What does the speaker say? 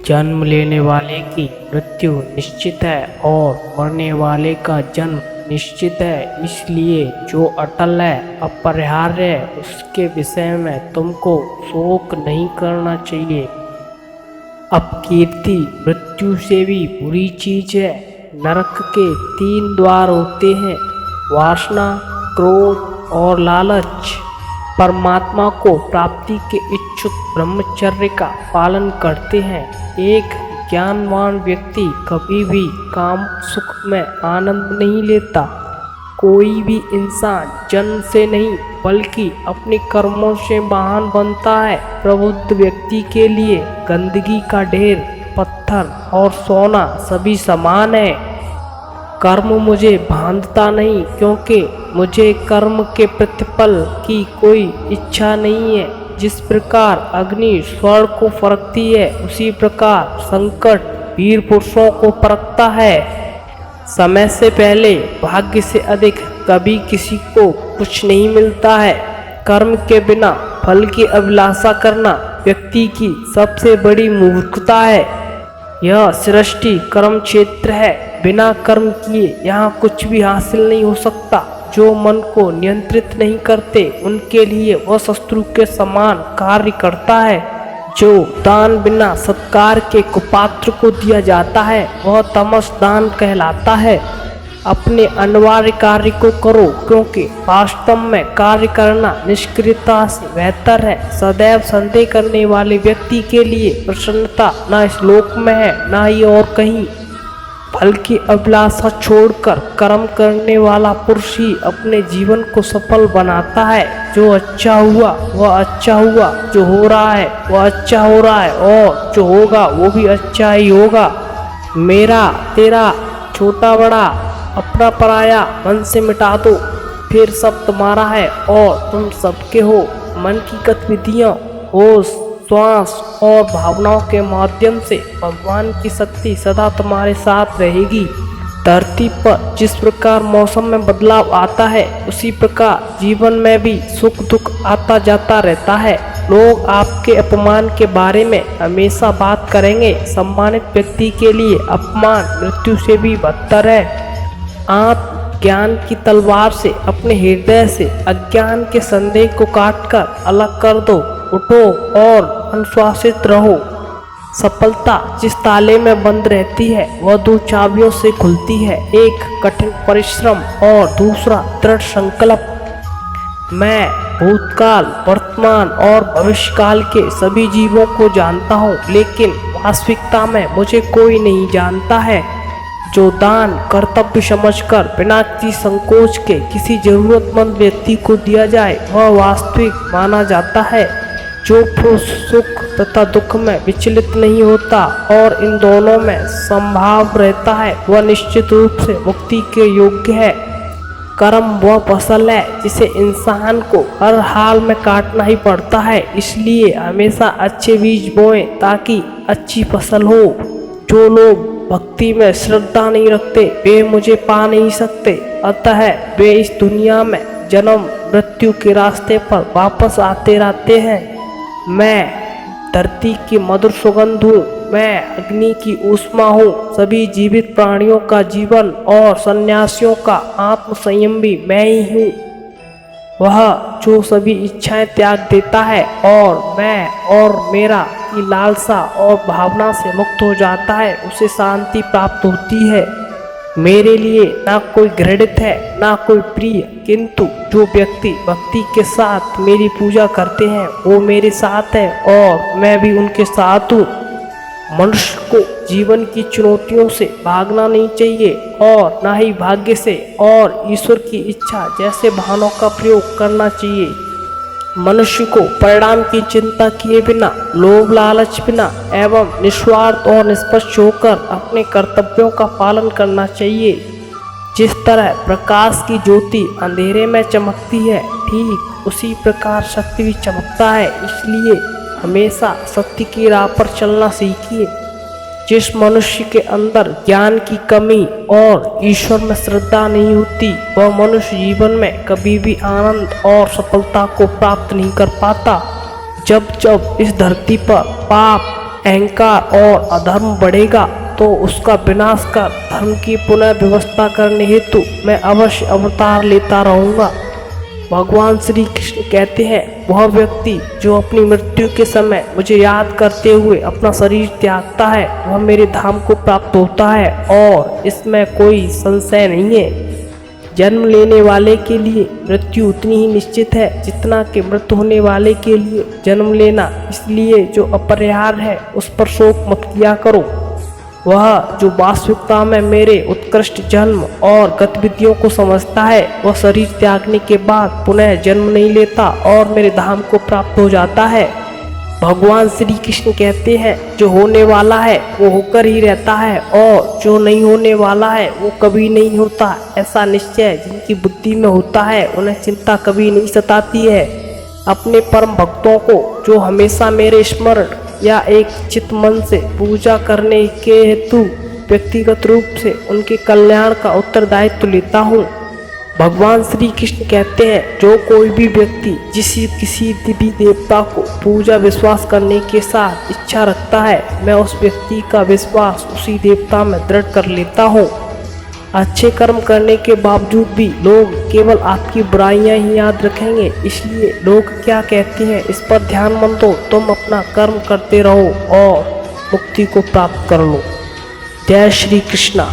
जन्म लेने वाले की मृत्यु निश्चित है और मरने वाले का जन्म निश्चित है, इसलिए जो अटल है, अपरिहार्य है, उसके विषय में तुमको शोक नहीं करना चाहिए। अपकीर्ति मृत्यु से भी बुरी चीज है। नरक के 3 द्वार होते हैं, वासना, क्रोध और लालच। परमात्मा को प्राप्ति के इच्छुक ब्रह्मचर्य का पालन करते हैं। एक ज्ञानवान व्यक्ति कभी भी काम सुख में आनंद नहीं लेता। कोई भी इंसान जन्म से नहीं बल्कि अपने कर्मों से महान बनता है। प्रबुद्ध व्यक्ति के लिए गंदगी का ढेर, पत्थर और सोना सभी समान है। कर्म मुझे बांधता नहीं, क्योंकि मुझे कर्म के प्रतिफल की कोई इच्छा नहीं है। जिस प्रकार अग्नि स्वर्ण को परखती है, उसी प्रकार संकट वीर पुरुषों को परखता है। समय से पहले भाग्य से अधिक कभी किसी को कुछ नहीं मिलता है। कर्म के बिना फल की अभिलाषा करना व्यक्ति की सबसे बड़ी मूर्खता है। यह सृष्टि कर्म क्षेत्र है। बिना कर्म किए यहाँ कुछ भी हासिल नहीं हो सकता। जो मन को नियंत्रित नहीं करते, उनके लिए वह शत्रु के समान कार्य करता है। जो दान बिना सत्कार के कुपात्र को दिया जाता है, वह तमस दान कहलाता है। अपने अनिवार्य कार्य को करो, क्योंकि वास्तव में कार्य करना निष्क्रियता से बेहतर है। सदैव संदेह करने वाले व्यक्ति के लिए प्रसन्नता न इस लोक में है, न ही और कहीं। फल की अभिलाषा छोड़कर कर्म करने वाला पुरुष ही अपने जीवन को सफल बनाता है। जो अच्छा हुआ वह अच्छा हुआ, जो हो रहा है वह अच्छा हो रहा है, और जो होगा वो भी अच्छा ही होगा। मेरा तेरा, छोटा बड़ा, अपना पराया मन से मिटा दो, फिर सब तुम्हारा है और तुम सबके हो। मन की गतिविधियाँ, होश, श्वास और भावनाओं के माध्यम से भगवान की शक्ति सदा तुम्हारे साथ रहेगी। धरती पर जिस प्रकार मौसम में बदलाव आता है, उसी प्रकार जीवन में भी सुख दुख आता जाता रहता है। लोग आपके अपमान के बारे में हमेशा बात करेंगे। सम्मानित व्यक्ति के लिए अपमान मृत्यु से भी बदतर है। आप ज्ञान की तलवार से अपने हृदय से अज्ञान के संदेह को काटकर अलग कर दो। उठो और अनुशासित रहो। सफलता जिस ताले में बंद रहती है, वह 2 चाबियों से खुलती है, एक कठिन परिश्रम और दूसरा दृढ़ संकल्प। मैं भूतकाल, वर्तमान और भविष्यकाल के सभी जीवों को जानता हूँ, लेकिन वास्तविकता में मुझे कोई नहीं जानता है। जो दान कर्तव्य समझकर बिना किसी संकोच के किसी जरूरतमंद व्यक्ति को दिया जाए, वह वास्तविक माना जाता है। जो पुरुष सुख तथा दुख में विचलित नहीं होता और इन दोनों में संभाव रहता है, वह निश्चित रूप से मुक्ति के योग्य है। कर्म वह फसल है जिसे इंसान को हर हाल में काटना ही पड़ता है। इसलिए हमेशा अच्छे बीज बोएं ताकि अच्छी फसल हो। जो लोग भक्ति में श्रद्धा नहीं रखते, वे मुझे पा नहीं सकते। अतः वे इस दुनिया में जन्म मृत्यु के रास्ते पर वापस आते रहते हैं। मैं धरती की मधुर सुगंध हूँ, मैं अग्नि की ऊष्मा हूँ। सभी जीवित प्राणियों का जीवन और सन्यासियों का आत्म संयम भी मैं ही हूँ। वह जो सभी इच्छाएं त्याग देता है और मैं और मेरा की लालसा और भावना से मुक्त हो जाता है, उसे शांति प्राप्त होती है। मेरे लिए ना कोई घृणित है, ना कोई प्रिय, किंतु जो व्यक्ति भक्ति के साथ मेरी पूजा करते हैं, वो मेरे साथ है और मैं भी उनके साथ हूँ। मनुष्य को जीवन की चुनौतियों से भागना नहीं चाहिए और ना ही भाग्य से और ईश्वर की इच्छा जैसे वाहनों का प्रयोग करना चाहिए। मनुष्य को परिणाम की चिंता किए बिना, लोभ लालच बिना एवं निस्वार्थ और निष्पक्ष होकर अपने कर्तव्यों का पालन करना चाहिए। जिस तरह प्रकाश की ज्योति अंधेरे में चमकती है, ठीक उसी प्रकार शक्ति भी चमकता है। इसलिए हमेशा सत्य की राह पर चलना सीखिए। जिस मनुष्य के अंदर ज्ञान की कमी और ईश्वर में श्रद्धा नहीं होती, वह मनुष्य जीवन में कभी भी आनंद और सफलता को प्राप्त नहीं कर पाता। जब जब इस धरती पर पाप अहंकार और अधर्म बढ़ेगा तो उसका विनाश कर धर्म की पुनः व्यवस्था करने हेतु मैं अवश्य अवतार लेता रहूँगा। भगवान श्री कृष्ण कहते हैं, वह व्यक्ति जो अपनी मृत्यु के समय मुझे याद करते हुए अपना शरीर त्यागता है वह मेरे धाम को प्राप्त होता है और इसमें कोई संशय नहीं है। जन्म लेने वाले के लिए मृत्यु उतनी ही निश्चित है जितना कि मृत होने वाले के लिए जन्म लेना, इसलिए जो अपरिहार्य है उस पर शोक मत किया करो। वह जो वास्तविकता में मेरे उत्कृष्ट जन्म और गतिविधियों को समझता है वह शरीर त्यागने के बाद पुनः जन्म नहीं लेता और मेरे धाम को प्राप्त हो जाता है। भगवान श्री कृष्ण कहते हैं, जो होने वाला है वो होकर ही रहता है और जो नहीं होने वाला है वो कभी नहीं होता। ऐसा निश्चय जिनकी बुद्धि में होता है उन्हें चिंता कभी नहीं सताती है। अपने परम भक्तों को जो हमेशा मेरे स्मरण या एक चित्त मन से पूजा करने के हेतु व्यक्तिगत रूप से उनके कल्याण का उत्तरदायित्व लेता हूँ। भगवान श्री कृष्ण कहते हैं, जो कोई भी व्यक्ति किसी देवी देवता को पूजा विश्वास करने के साथ इच्छा रखता है मैं उस व्यक्ति का विश्वास उसी देवता में दृढ़ कर लेता हूँ। अच्छे कर्म करने के बावजूद भी लोग केवल आपकी बुराइयां ही याद रखेंगे, इसलिए लोग क्या कहते हैं इस पर ध्यान मत दो, तुम अपना कर्म करते रहो और मुक्ति को प्राप्त कर लो। जय श्री कृष्णा।